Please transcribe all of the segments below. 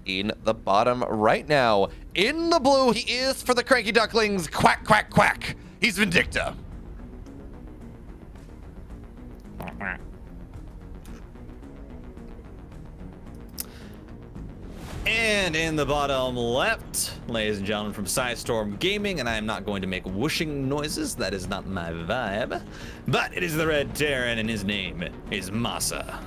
in the bottom right now. In the blue, he is for the Cranky Ducklings. Quack, quack, quack. He's Vindicta. And in the bottom left, ladies and gentlemen, from Storm Gaming, and I am not going to make whooshing noises, that is not my vibe, but it is the Red Terran, and his name is MaSa.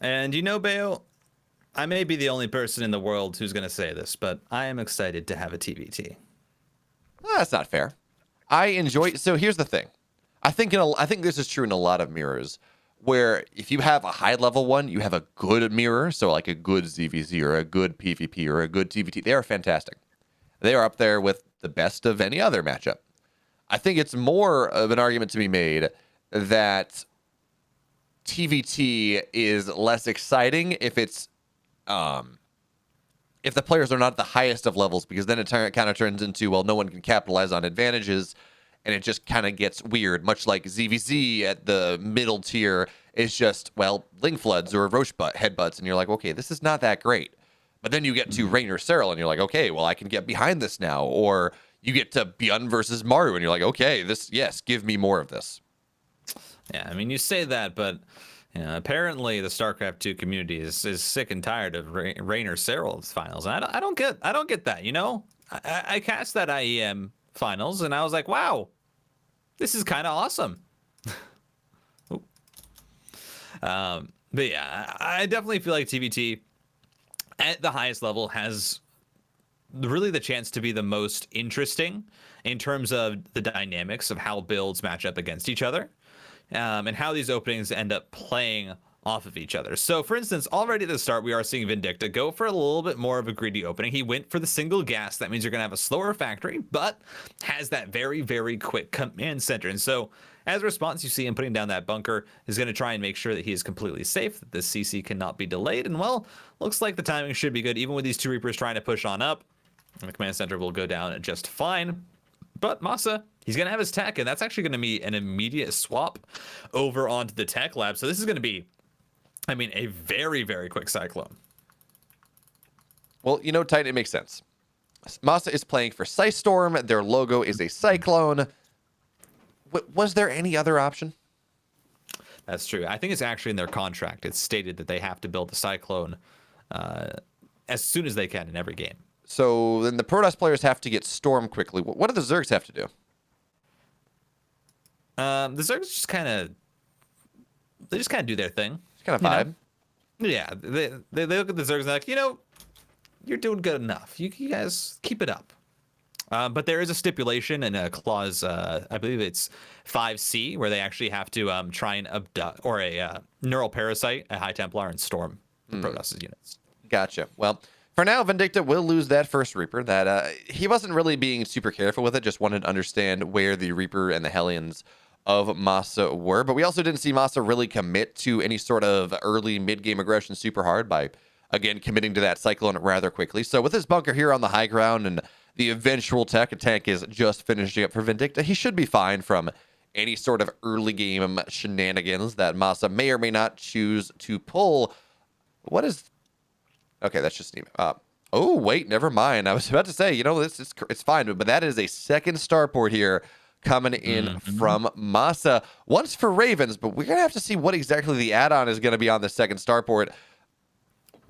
And you know, Bayo, I may be the only person in the world who's going to say this, but I am excited to have a TVT. That's not fair. I enjoy. So here's the thing. I think this is true in a lot of mirrors, where if you have a high level one, you have a good mirror. So like a good ZVZ or a good PvP or a good TVT. They are fantastic. They are up there with the best of any other matchup. I think it's more of an argument to be made that TVT is less exciting if it's if the players are not at the highest of levels, because then it kind of turns into, well, no one can capitalize on advantages, and it just kind of gets weird, much like ZVZ at the middle tier is just, well, Link Floods or Roche headbutts, and you're like, okay, this is not that great. But then you get to Rainer Cyril, and you're like, okay, well, I can get behind this now. Or you get to Byun versus Maru, and you're like, okay, yes, give me more of this. Yeah, I mean, you say that, but apparently the StarCraft 2 community is sick and tired of Rainer Cyril's finals. And I don't get that, you know? I cast that IEM finals, and I was like, wow, this is kind of awesome. But yeah, I definitely feel like TVT at the highest level has really the chance to be the most interesting in terms of the dynamics of how builds match up against each other. And how these openings end up playing off of each other. So, for instance, already at the start, we are seeing Vindicta go for a little bit more of a greedy opening. He went for the single gas. That means you're going to have a slower factory, but has that very, very quick command center. And so, as a response, you see him putting down that bunker, is going to try and make sure that he is completely safe, that this CC cannot be delayed. And, well, looks like the timing should be good, even with these two Reapers trying to push on up. The command center will go down just fine. But MaSa, he's going to have his tech, and that's actually going to be an immediate swap over onto the tech lab. So this is going to be, I mean, a very, very quick Cyclone. Well, you know, Titan, it makes sense. MaSa is playing for Storm. Their logo is a Cyclone. Was there any other option? That's true. I think it's actually in their contract. It's stated that they have to build the Cyclone as soon as they can in every game. So then the Protoss players have to get Storm quickly. What do the Zergs have to do? The Zergs just kind of do their thing. It's kind of vibe. Know? Yeah, they look at the Zergs and they're like, you know, you're doing good enough. You guys keep it up. But there is a stipulation and a clause, I believe it's 5C, where they actually have to try and abduct, or a neural parasite, a High Templar, and storm the Protoss units. Gotcha. Well, for now, Vindicta will lose that first Reaper. That he wasn't really being super careful with it, just wanted to understand where the Reaper and the Hellions of MaSa were. But we also didn't see MaSa really commit to any sort of early mid-game aggression super hard by, again, committing to that Cyclone rather quickly. So with his bunker here on the high ground and the eventual tech, a tank is just finishing up for Vindicta, he should be fine from any sort of early game shenanigans that MaSa may or may not choose to pull. What is... Okay, that's just oh, wait, never mind. I was about to say, you know, it's fine, but that is a second starport here coming in from MaSa. Once for Ravens, but we're going to have to see what exactly the add-on is going to be on the second starport.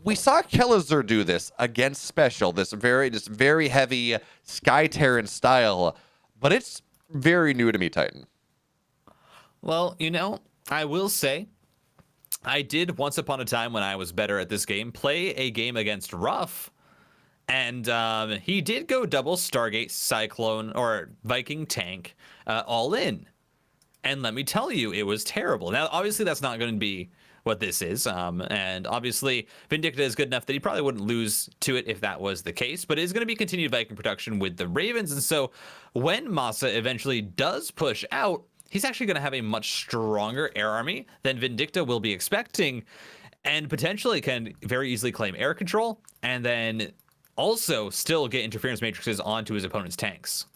We saw Kellezer do this against Special, this very heavy Sky Terran style, but it's very new to me, Titan. Well, you know, I will say, I did once upon a time when I was better at this game play a game against Ruff, and he did go double Stargate Cyclone or Viking tank all in, and let me tell you, it was terrible. Now, obviously, that's not going to be what this is, and obviously, Vindicta is good enough that he probably wouldn't lose to it if that was the case, but it is going to be continued Viking production with the Ravens, and so when MaSa eventually does push out, he's actually going to have a much stronger air army than Vindicta will be expecting, and potentially can very easily claim air control, and then also still get interference matrices onto his opponent's tanks.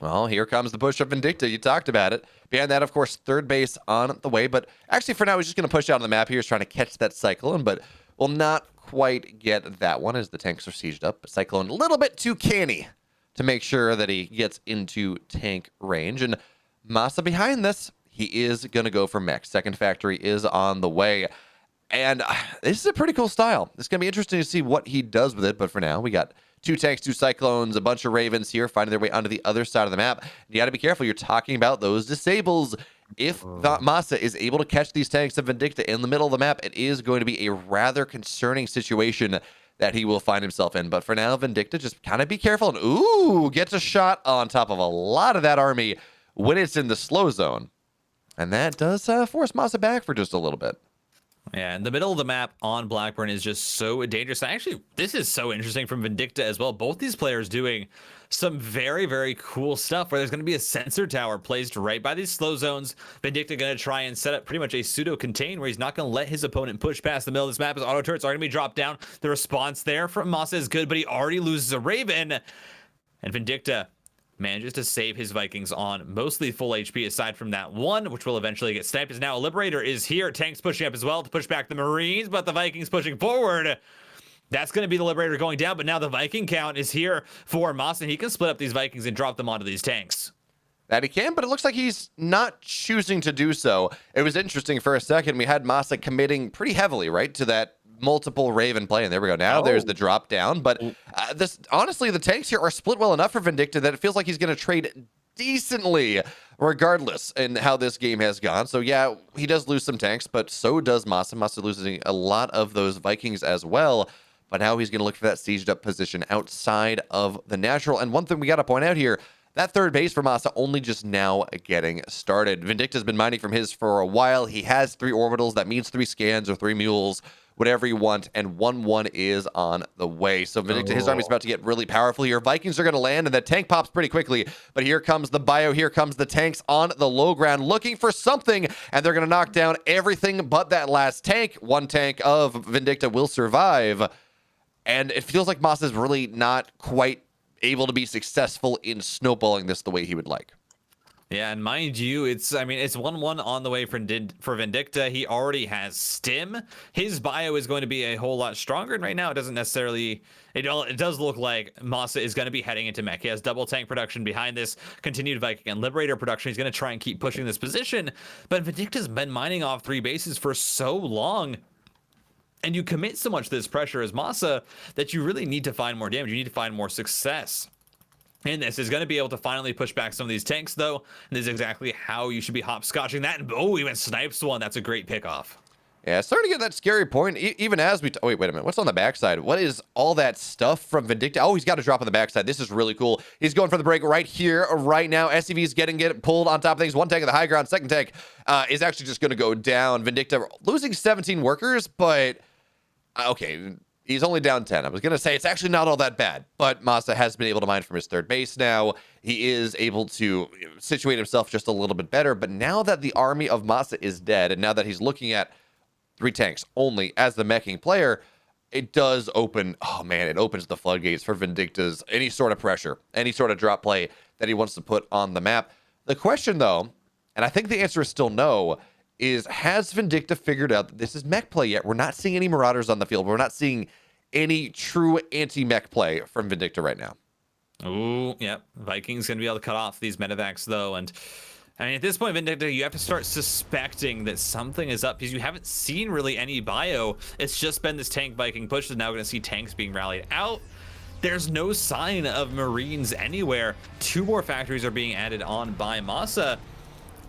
Well, here comes the push of Vindicta. You talked about it. Behind that, of course, third base on the way. But actually, for now, he's just going to push out on the map here. He's trying to catch that Cyclone, but will not quite get that one as the tanks are sieged up. But Cyclone a little bit too canny to make sure that he gets into tank range. And MaSa behind this, he is going to go for mech. Second factory is on the way. And this is a pretty cool style. It's going to be interesting to see what he does with it. But for now, we got 2 tanks, 2 Cyclones, a bunch of Ravens here finding their way onto the other side of the map. You got to be careful. You're talking about those disables. If MaSa is able to catch these tanks of Vindicta in the middle of the map, it is going to be a rather concerning situation that he will find himself in. But for now, Vindicta, just kind of be careful. And ooh, gets a shot on top of a lot of that army when it's in the slow zone. And that does force MaSa back for just a little bit. Yeah, and the middle of the map on Blackburn is just so dangerous. Actually, this is so interesting from Vindicta as well. Both these players doing some very, very cool stuff where there's going to be a sensor tower placed right by these slow zones. Vindicta going to try and set up pretty much a pseudo contain where he's not going to let his opponent push past the middle of this map. His auto turrets are going to be dropped down. The response there from MaSa is good, but he already loses a Raven. And Vindicta manages to save his Vikings on mostly full HP aside from that one, which will eventually get sniped. As now a Liberator is here. Tanks pushing up as well to push back the Marines, but the Vikings pushing forward. That's going to be the Liberator going down, but now the Viking count is here for MaSa. He can split up these Vikings and drop them onto these tanks. That he can, but it looks like he's not choosing to do so. It was interesting for a second. We had MaSa committing pretty heavily, right, to that multiple Raven play, and there we go. Now there's the drop down, but this honestly, the tanks here are split well enough for Vindicta that it feels like he's going to trade decently regardless in how this game has gone. So yeah, he does lose some tanks, but so does MaSa. MaSa losing a lot of those Vikings as well, but now he's going to look for that sieged up position outside of the natural. And one thing we got to point out here, that third base for MaSa only just now getting started. Vindicta's been mining from his for a while. He has 3 orbitals. That means 3 scans or 3 mules, whatever you want, and 1-1 is on the way. So Vindicta, his army's about to get really powerful here. Vikings are going to land, and that tank pops pretty quickly. But here comes the bio. Here comes the tanks on the low ground looking for something, and they're going to knock down everything but that last tank. 1 tank of Vindicta will survive, and it feels like MaSa is really not quite able to be successful in snowballing this the way he would like. Yeah, and mind you, it's 1-1 on the way for Vindicta. He already has stim. His bio is going to be a whole lot stronger, and right now it doesn't necessarily, it does look like MaSa is going to be heading into mech. He has double tank production behind this, continued Viking and Liberator production. He's going to try and keep pushing this position, but Vindicta's been mining off 3 bases for so long. And you commit so much to this pressure as MaSa that you really need to find more damage. You need to find more success. And this is going to be able to finally push back some of these tanks, though. And this is exactly how you should be hopscotching that. And oh, he went snipes one. That's a great pickoff. Yeah, starting to get that scary point, even as we... wait a minute. What's on the backside? What is all that stuff from Vindicta? Oh, he's got a drop on the backside. This is really cool. He's going for the break right here, right now. SCV is getting pulled on top of things. 1 tank at the high ground. Second tank is actually just going to go down. Vindicta losing 17 workers, but... okay, he's only down 10. I was going to say it's actually not all that bad, but MaSa has been able to mine from his third base now. He is able to situate himself just a little bit better, but now that the army of MaSa is dead, and now that he's looking at 3 tanks only as the meching player, it does open, oh man, it opens the floodgates for Vindicta's any sort of pressure, any sort of drop play that he wants to put on the map. The question though, and I think the answer is still no, is has Vindicta figured out that this is mech play yet? We're not seeing any Marauders on the field. We're not seeing any true anti-mech play from Vindicta right now. Ooh, yeah. Vikings going to be able to cut off these medevacs, though. And I mean, at this point, Vindicta, you have to start suspecting that something is up because you haven't seen really any bio. It's just been this tank Viking push, and now we're going to see tanks being rallied out. There's no sign of Marines anywhere. 2 more factories are being added on by MaSa.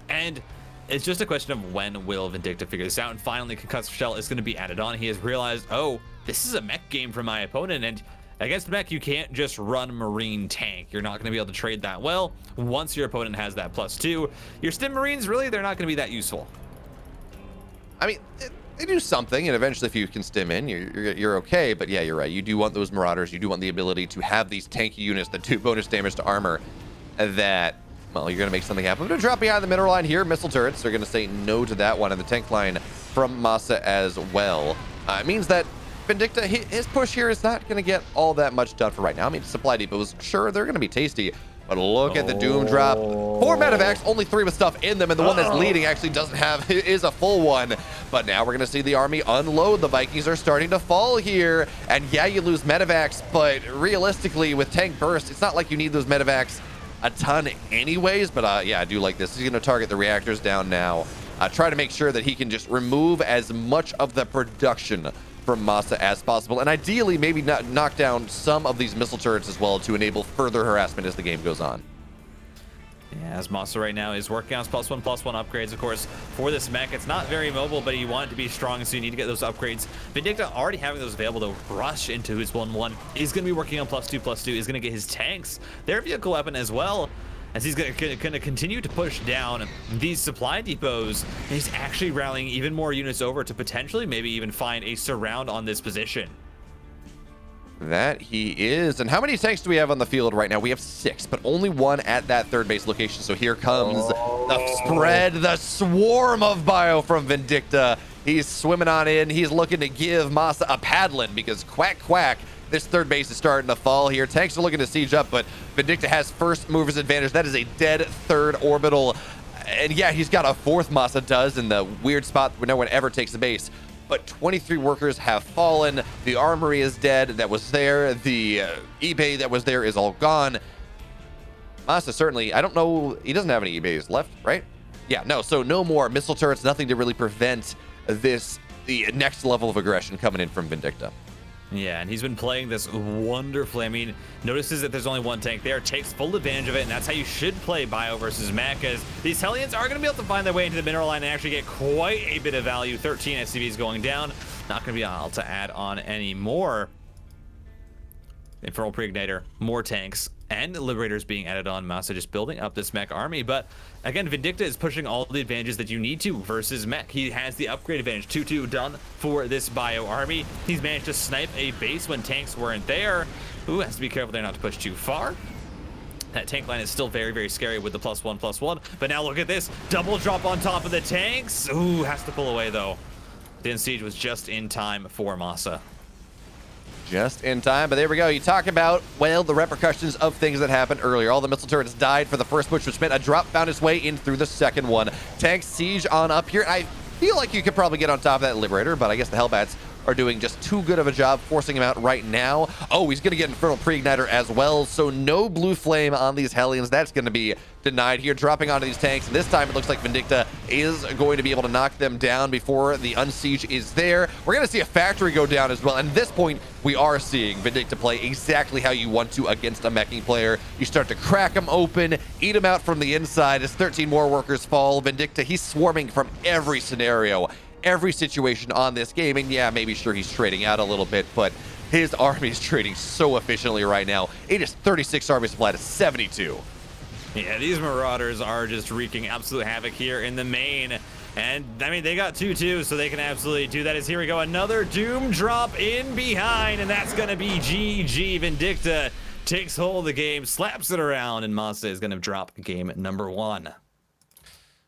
And it's just a question of when will Vindicta figure this out, and finally Concussive Shell is going to be added on. He has realized, oh, this is a mech game for my opponent, and against mech, you can't just run Marine tank. You're not going to be able to trade that well once your opponent has that +2. Your Stim Marines, really, they're not going to be that useful. I mean, they do something, and eventually if you can stim in, you're okay, but yeah, you're right. You do want those Marauders. You do want the ability to have these tanky units that do bonus damage to armor that... well, you're going to make something happen. We're going to drop behind the middle line here. Missile turrets. They're going to say no to that one. And the tank line from MaSa as well. It means that Vindicta, his push here is not going to get all that much done for right now. I mean, supply depots, sure, they're going to be tasty. But look at the Doom drop. 4 medevacs, only 3 with stuff in them, and the one that's leading actually doesn't have, is a full one. But now we're going to see the army unload. The Vikings are starting to fall here. And yeah, you lose medevacs, but realistically, with tank burst, it's not like you need those medevacs a ton anyways. But yeah, I do like this. He's going to target the reactors down now. Try to make sure that he can just remove as much of the production from MaSa as possible, and ideally maybe knock down some of these missile turrets as well to enable further harassment as the game goes on. Yeah, as MaSa right now is working on his +1/+1 upgrades, of course, for this mech. It's not very mobile, but you want it to be strong, so you need to get those upgrades. Vindicta already having those available to rush into his 1/1 is going to be working on +2/+2, is going to get his tanks, their vehicle weapon as well, as he's going to continue to push down these supply depots. And he's actually rallying even more units over to potentially maybe even find a surround on this position. That he is. And how many tanks do we have on the field right now? We have 6, but only 1 at that third base location. So here comes the spread, the swarm of bio from Vindicta. He's swimming on in. He's looking to give MaSa a paddling because quack, quack. This third base is starting to fall here. Tanks are looking to siege up, but Vindicta has first mover's advantage. That is a dead third orbital. And yeah, he's got a 4th, MaSa does, in the weird spot where no one ever takes the base. But 23 workers have fallen. The armory is dead that was there. The eBay that was there is all gone. MaSa certainly, I don't know, he doesn't have any eBays left, right? Yeah, no, so no more missile turrets, nothing to really prevent the next level of aggression coming in from Vindicta. Yeah, and he's been playing this wonderfully. I mean, notices that there's only 1 tank there, takes full advantage of it, and that's how you should play bio versus mech, as these Hellions are going to be able to find their way into the mineral line and actually get quite a bit of value. 13 SCVs going down. Not going to be able to add on any more. Infernal Preigniter, more tanks, and Liberators being added on. MaSa just building up this mech army, but again, Vindicta is pushing all the advantages that you need to versus mech. He has the upgrade advantage. 2-2 done for this bio army. He's managed to snipe a base when tanks weren't there. Ooh, has to be careful there not to push too far. That tank line is still very, very scary with the +1/+1, but now look at this. Double drop on top of the tanks. Ooh, has to pull away though. The siege was just in time for MaSa. Just in time, but there we go. You talk about, well, the repercussions of things that happened earlier. All the missile turrets died for the first push, which meant a drop found its way in through the second one. Tanks siege on up here. I feel like you could probably get on top of that Liberator, but I guess the Hellbats are doing just too good of a job forcing him out right now. Oh, he's going to get Infernal Preigniter as well, so no blue flame on these Hellions. That's going to be denied here, dropping onto these tanks. And this time it looks like Vindicta is going to be able to knock them down before the unsiege is there. We're going to see a factory go down as well. And at this point, we are seeing Vindicta play exactly how you want to against a meching player. You start to crack them open, eat them out from the inside as 13 more workers fall. Vindicta, he's swarming from every scenario, every situation on this game. And yeah, maybe sure he's trading out a little bit, but his army is trading so efficiently right now. It is 36 army supply to 72. Yeah, these Marauders are just wreaking absolute havoc here in the main. And, I mean, they got 2-2, so they can absolutely do that. As here we go, another Doom drop in behind, and that's going to be GG. Vindicta takes hold of the game, slaps it around, and MaSa is going to drop game number 1.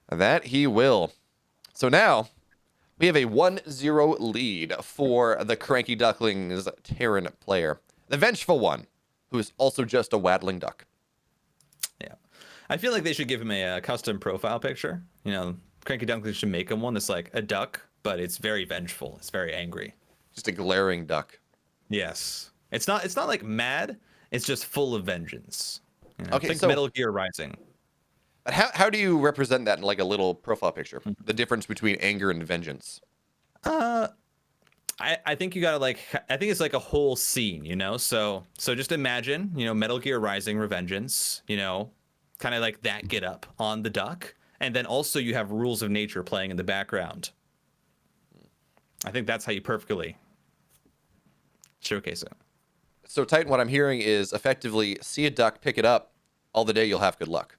That he will. So now, we have a 1-0 lead for the Cranky Ducklings Terran player. The Vengeful one, who is also just a waddling duck. Yeah. I feel like they should give him a custom profile picture. You know, Cranky Ducklings should make him one that's like a duck, but it's very vengeful. It's very angry. Just a glaring duck. Yes. It's not like mad. It's just full of vengeance. You know, Okay, think so Metal Gear Rising. But how do you represent that in like a little profile picture? The difference between anger and vengeance? I think you gotta I think it's like a whole scene, you know? So just imagine, you know, Metal Gear Rising Revengeance, you know, kind of like that get up on the duck. And then also you have Rules of Nature playing in the background. I think that's how you perfectly showcase it. So Titan, what I'm hearing is effectively see a duck, pick it up, all the day you'll have good luck.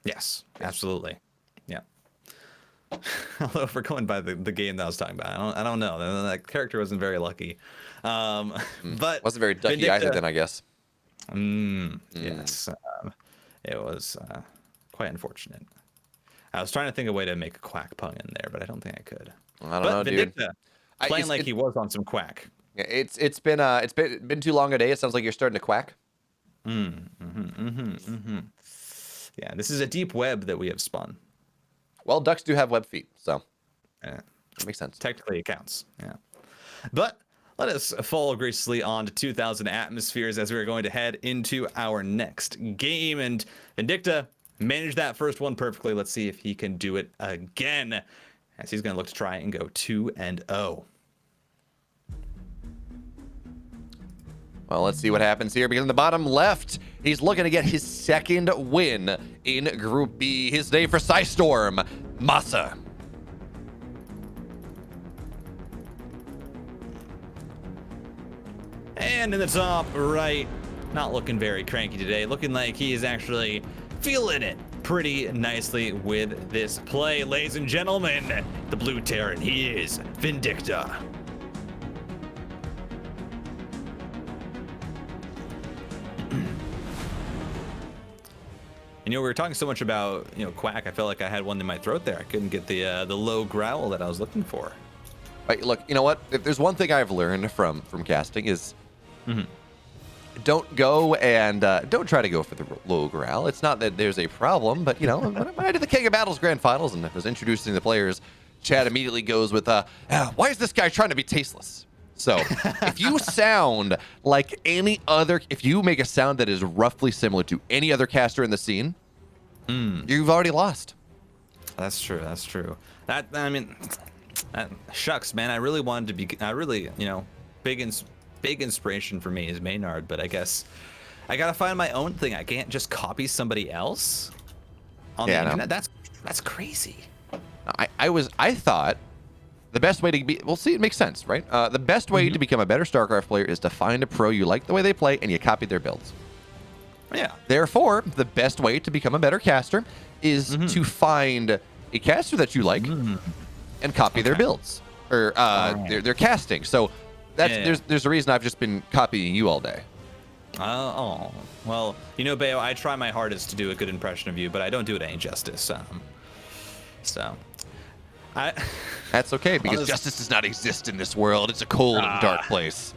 Yes, absolutely. Yeah. Although if we're going by the game that I was talking about, I don't know. That character wasn't very lucky. But wasn't very ducky Vindicta, either then, I guess. Yes. It was quite unfortunate. I was trying to think of a way to make a quack pun in there, but I don't think I could. I don't know, dude. Vindicta, playing like he was on some quack. It's been too long a day. It sounds like you're starting to quack. Yeah, this is a deep web that we have spun. Well, ducks do have web feet, so Yeah. that makes sense. Technically, it counts. Yeah. But let us follow gracefully on to 2,000 atmospheres as we're going to head into our next game. And Vindicta managed that first one perfectly. Let's see if he can do it again, as he's going to look to try and go 2-0. Well, let's see what happens here, because in the bottom left, he's looking to get his second win in Group B. His name for Storm, MaSa. And in the top right, not looking very cranky today. Looking like he is actually feeling it pretty nicely with this play. Ladies and gentlemen, the blue Terran, he is Vindicta. And we were talking so much about, Quack. I felt like I had one in my throat there. I couldn't get the low growl that I was looking for. Right, look, you know what? If there's one thing I've learned from casting is don't go and don't try to go for the low growl. It's not that there's a problem, but when I did the King of Battles Grand Finals and was introducing the players, Chad immediately goes with, why is this guy trying to be tasteless? So if you sound like if you make a sound that is roughly similar to any other caster in the scene, you've already lost. That's true. That's true. Shucks, man. I really wanted to be. Big inspiration for me is Maynard, but I guess I gotta find my own thing. I can't just copy somebody else on the internet. That's crazy. I thought the best way to be, well, see, it makes sense, right? The best way to become a better StarCraft player is to find a pro you like the way they play and you copy their builds. Yeah. Therefore, the best way to become a better caster is to find a caster that you like and copy their builds or their casting. So there's a reason I've just been copying you all day. Well, Bayo, I try my hardest to do a good impression of you, but I don't do it any justice. That's okay, because justice does not exist in this world. It's a cold and dark place.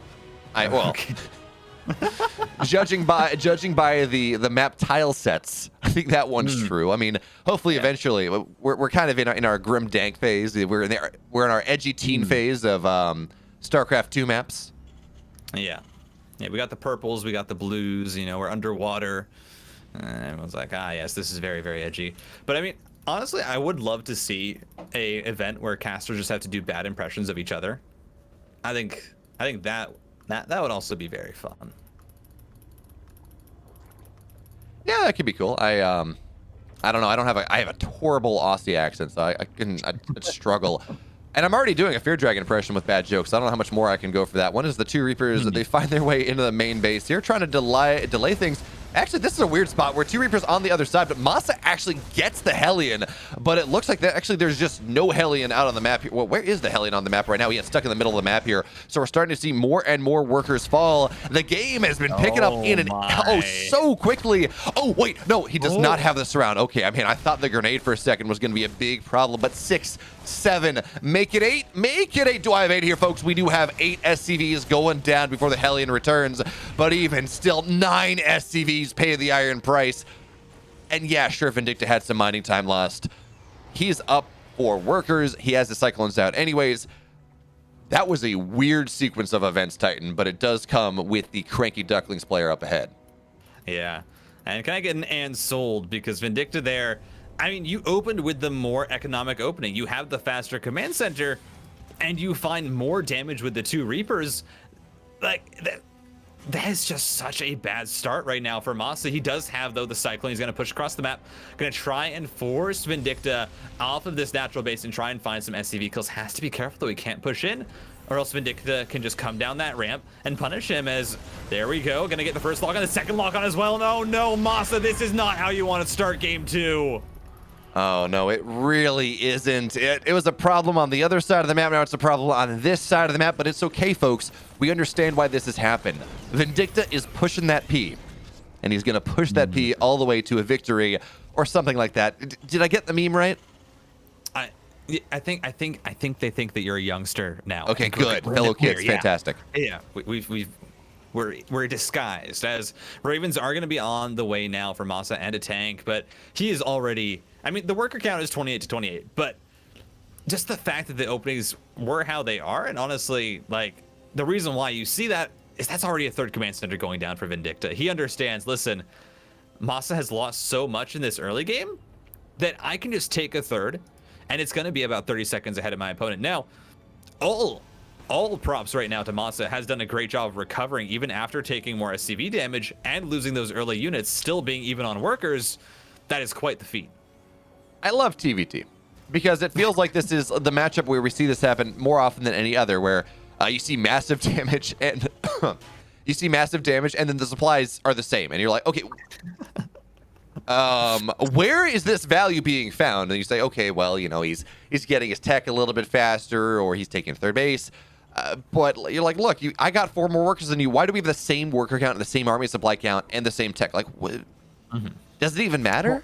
Judging by the map tile sets, I think that one's true. I mean, hopefully, eventually, we're kind of in our grim dank phase. We're in our edgy teen phase of StarCraft 2 maps. Yeah, we got the purples, we got the blues. We're underwater. Everyone's like, yes, this is very, very edgy. But I mean, honestly, I would love to see a event where casters just have to do bad impressions of each other. I think that would also be very fun. Yeah, that could be cool. I don't know. I have a horrible Aussie accent, so I'd struggle. And I'm already doing a Fear Dragon impression with bad jokes. I don't know how much more I can go for that. One is the two Reapers. They find their way into the main base here, trying to delay things. Actually, this is a weird spot where two Reapers on the other side, but MaSa actually gets the Hellion, but it looks like that actually there's just no Hellion out on the map here. Well, where is the Hellion on the map right now? He gets stuck in the middle of the map here. So we're starting to see more and more workers fall. The game has been picking up so quickly. Oh, wait, no, he does not have the surround. Okay, I mean, I thought the grenade for a second was going to be a big problem, but 6, 7, make it 8. Make it 8. Do I have 8 here, folks? We do have 8 SCVs going down before the Hellion returns, but even still, 9 SCVs pay the iron price. And yeah, sure, Vindicta had some mining time lost. He's up for workers. He has the Cyclones out anyways. That was a weird sequence of events, Titan, but it does come with the Cranky Ducklings player up ahead. Yeah. And can I get an and sold? Because Vindicta there, I mean, you opened with the more economic opening. You have the faster command center, and you find more damage with the two Reapers. Like, that is just such a bad start right now for MaSa. He does have, though, the Cyclone. He's going to push across the map. Going to try and force Vindicta off of this natural base and try and find some SCV kills. Has to be careful, though. He can't push in, or else Vindicta can just come down that ramp and punish him as, there we go. Going to get the first lock on, the second lock on as well. No, MaSa, this is not how you want to start game 2. Oh, no, it really isn't. It was a problem on the other side of the map. Now it's a problem on this side of the map, but it's okay, folks. We understand why this has happened. Vindicta is pushing that P, and he's going to push that P all the way to a victory or something like that. Did I get the meme right? I think they think that you're a youngster now. Okay, good. Fellow kids, fantastic. Yeah, we've we're disguised, as Ravens are going to be on the way now for MaSa and a tank, but he is already, I mean, the worker count is 28 to 28, but just the fact that the openings were how they are, and honestly, like, the reason why you see that is that's already a third command center going down for Vindicta. He understands, listen, MaSa has lost so much in this early game that I can just take a third, and it's going to be about 30 seconds ahead of my opponent. Now, all props right now to MaSa, has done a great job of recovering even after taking more SCV damage and losing those early units, still being even on workers. That is quite the feat. I love TVT because it feels like this is the matchup where we see this happen more often than any other, where you see massive damage and you see massive damage, and then the supplies are the same, and you're like, okay, where is this value being found? And you say, okay, well, you know, he's getting his tech a little bit faster, or he's taking third base. But you're like, look, I got 4 more workers than you. Why do we have the same worker count and the same army supply count and the same tech? Like, what? Does it even matter? Well,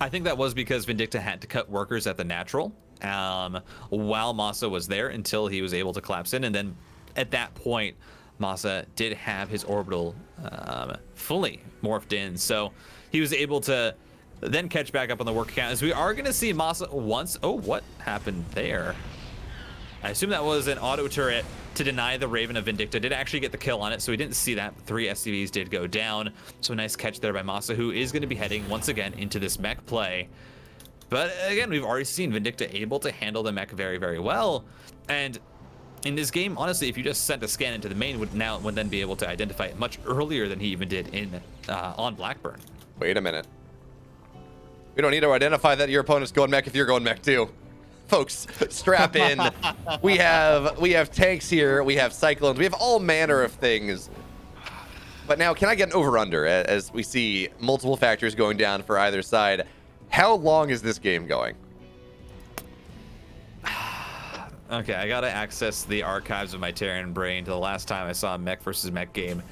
I think that was because Vindicta had to cut workers at the natural while MaSa was there until he was able to collapse in. And then at that point, MaSa did have his orbital fully morphed in. So he was able to then catch back up on the worker count. As we are going to see MaSa once. Oh, what happened there? I assume that was an auto turret to deny the Raven of Vindicta. Did actually get the kill on it, so we didn't see that. 3 SCVs did go down. So a nice catch there by MaSa, who is going to be heading once again into this mech play. But again, we've already seen Vindicta able to handle the mech very, very well. And in this game, honestly, if you just sent a scan into the main, would then be able to identify it much earlier than he even did in on Blackburn. Wait a minute. We don't need to identify that your opponent's going mech if you're going mech too. Folks, strap in. we have tanks here. We have cyclones. We have all manner of things. But now, can I get an over-under as we see multiple factors going down for either side? How long is this game going? Okay, I gotta access the archives of my Terran brain to the last time I saw a mech versus mech game.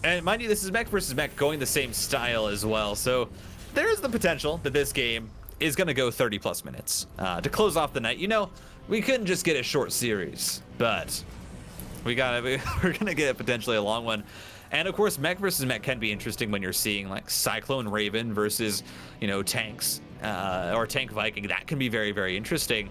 And mind you, this is mech versus mech going the same style as well. So there is the potential that this game is going to go 30 plus minutes to close off the night. You know, we couldn't just get a short series, but we're going to get potentially a long one. And of course, mech versus mech can be interesting when you're seeing like Cyclone Raven versus, you know, tanks or Tank Viking. That can be very, very interesting.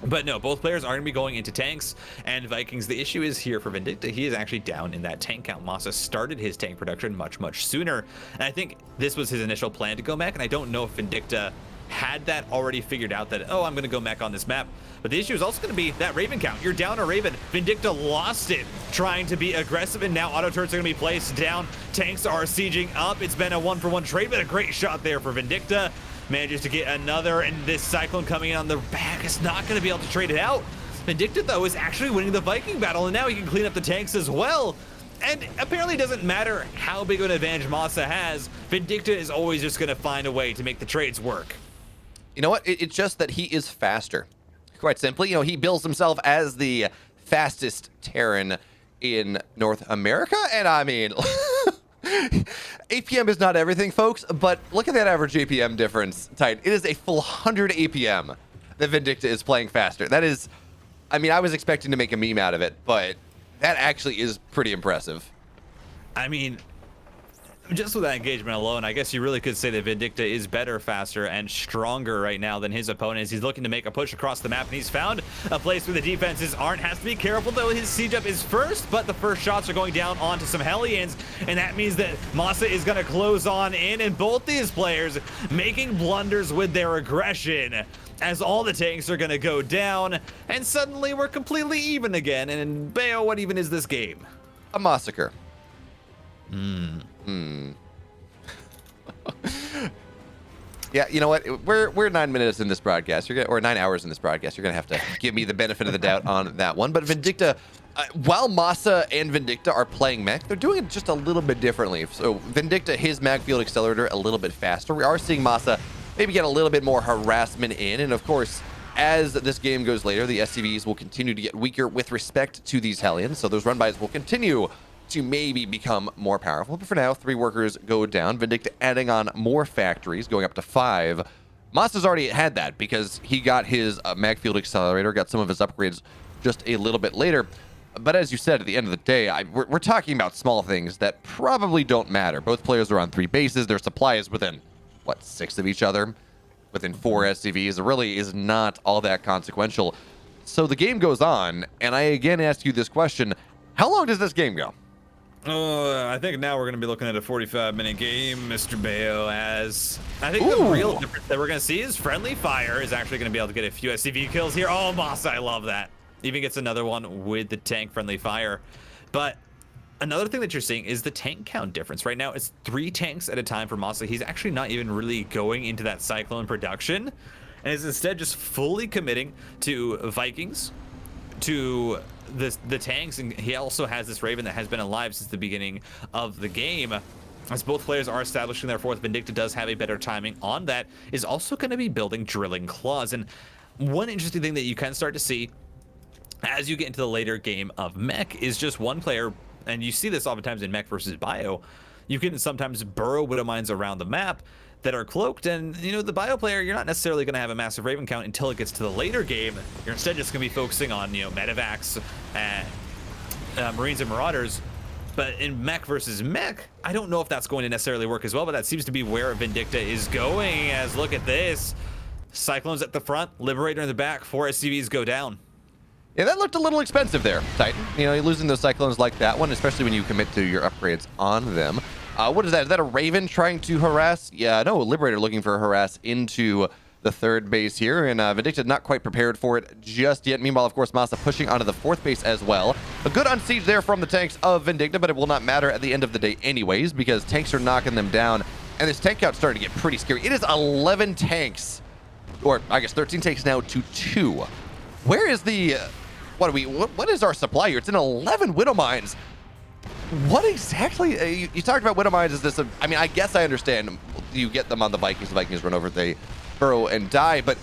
But no, both players are going to be going into tanks and Vikings. The issue is here for Vindicta. He is actually down in that tank count. MaSa started his tank production much, much sooner. And I think this was his initial plan to go mech. And I don't know if Vindicta had that already figured out that, oh, I'm going to go mech on this map. But the issue is also going to be that Raven count. You're down a Raven. Vindicta lost it trying to be aggressive, and now auto turrets are going to be placed down. Tanks are sieging up. It's been a 1-for-1 trade, but a great shot there for Vindicta. Manages to get another, and this Cyclone coming in on the back is not going to be able to trade it out. Vindicta, though, is actually winning the Viking battle, and now he can clean up the tanks as well. And apparently it doesn't matter how big of an advantage MaSa has. Vindicta is always just going to find a way to make the trades work. You know what? It's just that he is faster. Quite simply, you know, he bills himself as the fastest Terran in North America, and I mean, APM is not everything, folks, but look at that average APM difference, Titan. It is a full 100 APM that Vindicta is playing faster. That is, I mean, I was expecting to make a meme out of it, but that actually is pretty impressive. I mean, just with that engagement alone, I guess you really could say that Vindicta is better, faster, and stronger right now than his opponents. He's looking to make a push across the map, and he's found a place where the defenses aren't. Has to be careful, though. His siege up is first, but the first shots are going down onto some Hellions, and that means that MaSa is going to close on in, and both these players making blunders with their aggression as all the tanks are going to go down, and suddenly we're completely even again. And Bayo, what even is this game? A massacre. Yeah, you know what? We're 9 minutes in this broadcast. Or 9 hours in this broadcast. You're gonna have to give me the benefit of the doubt on that one. But Vindicta, while MaSa and Vindicta are playing mech, they're doing it just a little bit differently. So Vindicta, his mag field accelerator a little bit faster. We are seeing MaSa maybe get a little bit more harassment in, and of course, as this game goes later, the SCVs will continue to get weaker with respect to these Hellions. So those run-bys will continue to maybe become more powerful. But for now, 3 workers go down. Vindicta adding on more factories, going up to 5. MaSa's already had that because he got his mag field accelerator, got some of his upgrades just a little bit later. But as you said, at the end of the day, we're talking about small things that probably don't matter. Both players are on 3 bases. Their supply is within, what, 6 of each other? Within 4 SCVs. It really is not all that consequential. So the game goes on, and I again ask you this question. How long does this game go? I think now we're going to be looking at a 45-minute game, Mr. Bayo, as I think the real difference that we're going to see is Friendly Fire is actually going to be able to get a few SCV kills here. Oh, MaSa, I love that. Even gets another one with the tank Friendly Fire. But another thing that you're seeing is the tank count difference. Right now, it's 3 tanks at a time for MaSa. He's actually not even really going into that Cyclone production, and is instead just fully committing to Vikings, to the tanks, and he also has this Raven that has been alive since the beginning of the game. As both players are establishing their 4th, Vindicta does have a better timing on that, is also going to be building Drilling Claws. And one interesting thing that you can start to see as you get into the later game of Mech is just one player, and you see this oftentimes in Mech versus Bio, you can sometimes burrow Widow Mines around the map that are cloaked, and you know, the Bio player, you're not necessarily going to have a massive Raven count until it gets to the later game. You're instead just going to be focusing on, you know, Medivacs and Marines and Marauders. But in Mech versus Mech, I don't know if that's going to necessarily work as well, but that seems to be where Vindicta is going, as look at this. Cyclones at the front, Liberator in the back, 4 SCVs go down. Yeah, that looked a little expensive there, Titan. You know, you're losing those Cyclones like that one, especially when you commit to your upgrades on them. What is that? Is that a Raven trying to harass? Yeah, no, Liberator looking for a harass into the 3rd base here, and Vindicta not quite prepared for it just yet. Meanwhile, of course, MaSa pushing onto the 4th base as well. A good unsiege there from the tanks of Vindicta, but it will not matter at the end of the day anyways, because tanks are knocking them down, and this tank count's starting to get pretty scary. It is 11 tanks, or I guess 13 tanks now to 2. Where is the... What is our supply here? It's in 11 Widow Mines. What exactly? You talked about Widow Mines. Is this I mean, I guess I understand. You get them on the Vikings. The Vikings run over. They burrow and die. But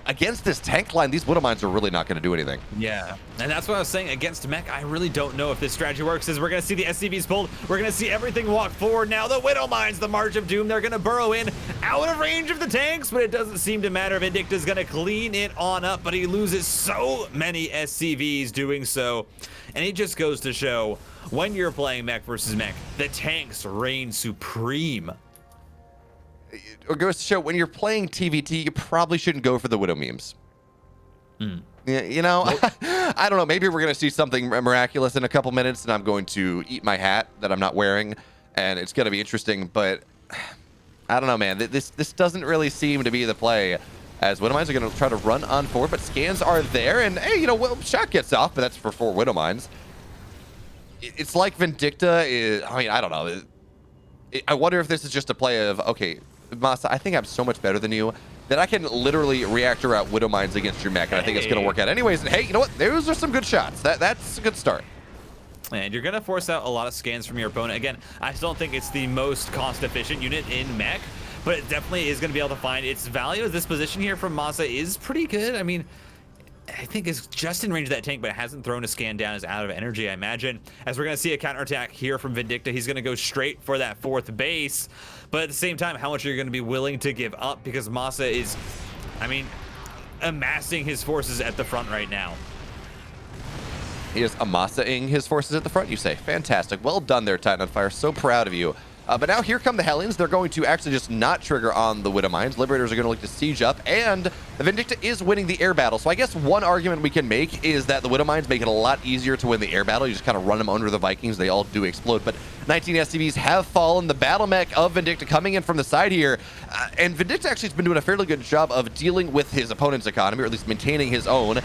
against this tank line, these Widow Mines are really not going to do anything. Yeah, and that's what I was saying. Against Mech, I really don't know if this strategy works. As we're going to see the SCVs pulled. We're going to see everything walk forward now. The Widow Mines, the March of Doom. They're going to burrow in out of range of the tanks, but it doesn't seem to matter. Vindicta's going to clean it on up, but he loses so many SCVs doing so. And it just goes to show, when you're playing Mech versus Mech, the tanks reign supreme. It goes to show, when you're playing TVT, you probably shouldn't go for the Widow memes. Yeah, you know, I don't know. Maybe we're going to see something miraculous in a couple minutes, and I'm going to eat my hat that I'm not wearing, and it's going to be interesting. But I don't know, man. This doesn't really seem to be the play, as Widow Mines are going to try to run on forward, but scans are there, and hey, you know, well, shot gets off, but that's for 4 Widow Mines. It's like Vindicta is, I mean, I don't know. I wonder if this is just a play of, okay, MaSa, I think I'm so much better than you that I can literally reactor out Widow Mines against your mech, and I think it's going to work out anyways. And hey, you know what? Those are some good shots. That's a good start. And you're going to force out a lot of scans from your opponent. Again, I still don't think it's the most cost-efficient unit in mech, but it definitely is going to be able to find its value. This position here from MaSa is pretty good. I mean, I think it's just in range of that tank, but it hasn't thrown a scan down. Is out of energy, I imagine. As we're going to see a counterattack here from Vindicta, he's going to go straight for that 4th base. But at the same time, how much are you going to be willing to give up? Because MaSa is, I mean, amassing his forces at the front right now. He is MaSa-ing his forces at the front, you say. Fantastic. Well done there, Titan on Fire. So proud of you. But now here come the Hellions. They're going to actually just not trigger on the Widow Mines. Liberators are going to look to siege up, and the Vindicta is winning the air battle. So I guess one argument we can make is that the Widow Mines make it a lot easier to win the air battle. You just kind of run them under the Vikings. They all do explode, but 19 SCVs have fallen. The battle mech of Vindicta coming in from the side here, and Vindicta actually has been doing a fairly good job of dealing with his opponent's economy, or at least maintaining his own.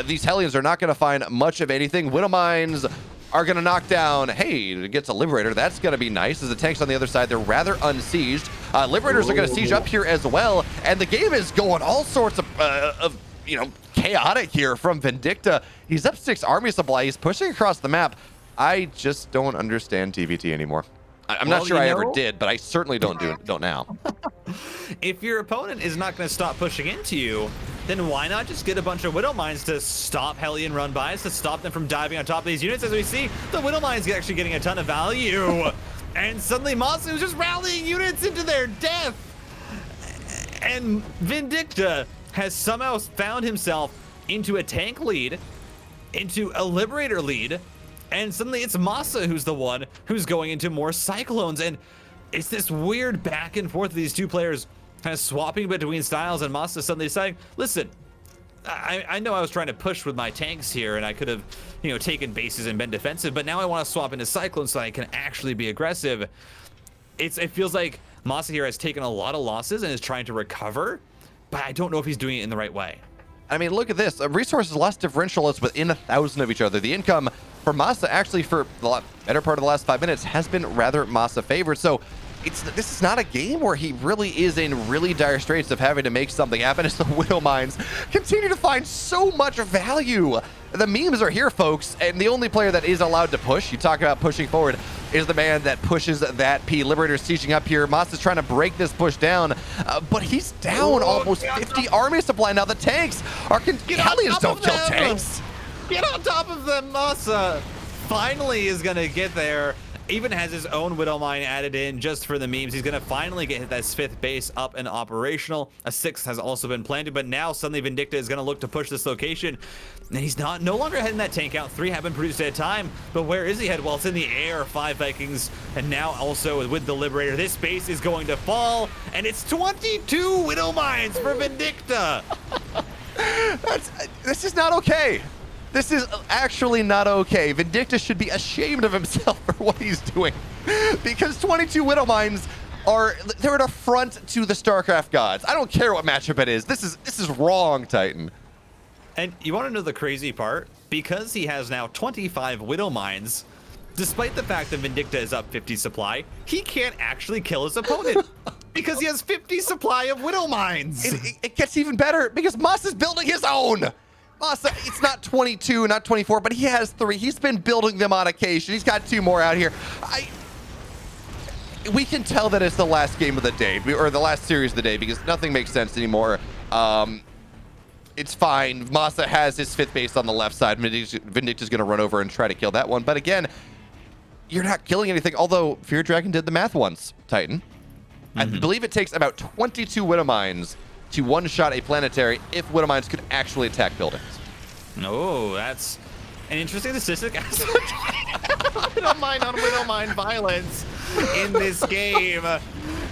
These Hellions are not going to find much of anything. Widow Mines are going to knock down. Hey, it gets a Liberator. That's going to be nice, as the tanks on the other side, they're rather unsieged. Liberators are going to siege up here as well, and the game is going all sorts of you know, chaotic here from Vindicta. He's up 6 army supply. He's pushing across the map. I just don't understand TVT anymore. I'm not sure I ever did, but I certainly don't now. If your opponent is not going to stop pushing into you, then why not just get a bunch of Widow Mines to stop Hellion run-bys, to stop them from diving on top of these units? As we see, the Widow Mines are actually getting a ton of value. And suddenly MaSa is just rallying units into their death. And Vindicta has somehow found himself into a tank lead. into a Liberator lead, and suddenly it's MaSa who's the one who's going into more Cyclones, and it's this weird back and forth of these two players kind of swapping between styles, and MaSa suddenly deciding, listen, I know I was trying to push with my tanks here, and I could have, taken bases and been defensive, but now I want to swap into Cyclone so I can actually be aggressive. It feels like MaSa here has taken a lot of losses and is trying to recover, but I don't know if he's doing it in the right way. I mean, look at this. Resources loss differential is within 1,000 of each other. The income for MaSa actually for the better part of the last 5 minutes has been rather MaSa favored. So this is not a game where he really is in really dire straits of having to make something happen as the Widow Mines continue to find so much value. The memes are here, folks, and the only player that is allowed to push, you talk about pushing forward, is the man that pushes that P. Liberator's sieging up here. MaSa's trying to break this push down, but he's down almost 50 army supply. Now the tanks are... Hellions don't kill tanks. Get on top of them, MaSa finally is gonna get there. Even has his own Widow Mine added in just for the memes. He's gonna finally get this 5th base up and operational. A 6th has also been planted, but now suddenly Vindicta is gonna look to push this location. And he's no longer heading that tank out. 3 have been produced at a time, but where is he head? Well, it's in the air. 5 Vikings, and now also with the Liberator, this base is going to fall, and it's 22 Widow Mines for Vindicta. This is not okay. This is actually not okay. Vindicta should be ashamed of himself for what he's doing, because 22 Widow Mines they're an affront to the StarCraft gods. I don't care what matchup it is. This is wrong, Titan. And you want to know the crazy part? Because he has now 25 Widow Mines, despite the fact that Vindicta is up 50 supply, he can't actually kill his opponent because he has 50 supply of Widow Mines. It gets even better because MaSa's building his own. MaSa, it's not 22, not 24, but he has 3. He's been building them on occasion. He's got 2 more out here. We can tell that it's the last game of the day, or the last series of the day, because nothing makes sense anymore. It's fine. MaSa has his 5th base on the left side. Vindicta's going to run over and try to kill that one. But again, you're not killing anything, although Fear Dragon did the math once, Titan. I believe it takes about 22 Widow Mines to one-shot a planetary if Widow Mines could actually attack buildings. Oh, that's an interesting statistic. Widow Mine on Widow Mine violence in this game.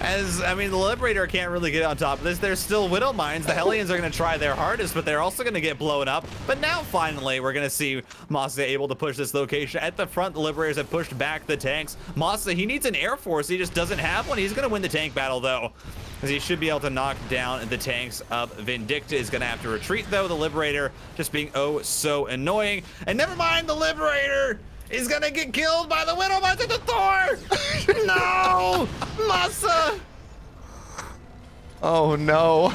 As, I mean, the Liberator can't really get on top of this. There's still Widow Mines. The Hellions are going to try their hardest, but they're also going to get blown up. But now, finally, we're going to see MaSa able to push this location. At the front, the Liberators have pushed back the tanks. MaSa, he needs an Air Force. He just doesn't have one. He's going to win the tank battle, though, because he should be able to knock down the tanks of Vindicta. Is going to have to retreat, though. The Liberator just being oh so annoying. And never mind, the Liberator is going to get killed by the Widow Mines at the Thor. No! MaSa! Oh, no.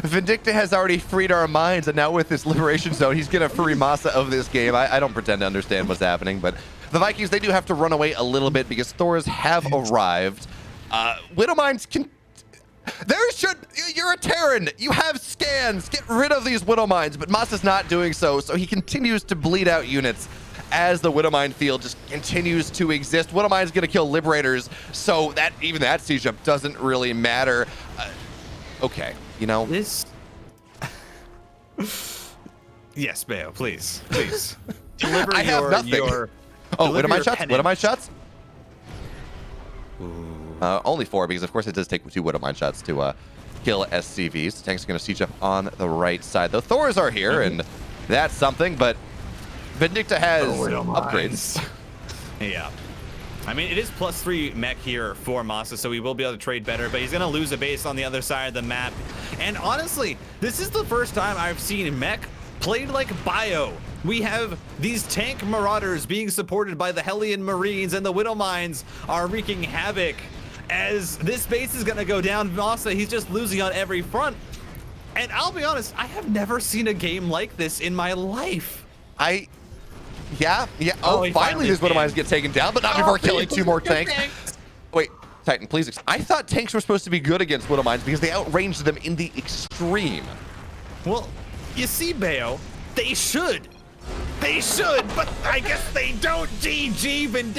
Vindicta has already freed our minds, and now with this Liberation Zone, he's going to free MaSa of this game. I don't pretend to understand what's happening, but the Vikings, they do have to run away a little bit because Thors have arrived. Widow Mines can... You're a Terran. You have scans. Get rid of these Widow Mines, but MaSa's not doing so he continues to bleed out units as the Widow Mine field just continues to exist. Widow Mine's going to kill Liberators, so even that siege up doesn't really matter. Okay, This... Yes, Bayo, please. Deliver I have nothing. Oh, Widow Mine shots? Widow Mine shots? Only 4, because of course it does take 2 Widow Mine shots to kill SCVs. Tanks are going to siege up on the right side. The Thors are here, and that's something, but Vindicta has upgrades. Yeah. I mean, it is +3 mech here for MaSa, so he will be able to trade better, but he's going to lose a base on the other side of the map. And honestly, this is the first time I've seen mech played like bio. We have these tank marauders being supported by the Hellion Marines, and the Widow Mines are wreaking havoc. As this base is going to go down, MaSa, he's just losing on every front. And I'll be honest, I have never seen a game like this in my life. Yeah. Oh, finally these Widow Mines get taken down, but not before killing 2 more tanks. Wait, Titan, please. I thought tanks were supposed to be good against Widow Mines because they outranged them in the extreme. Well, you see, Bayo, they should, but I guess they don't. GG, Vindicta.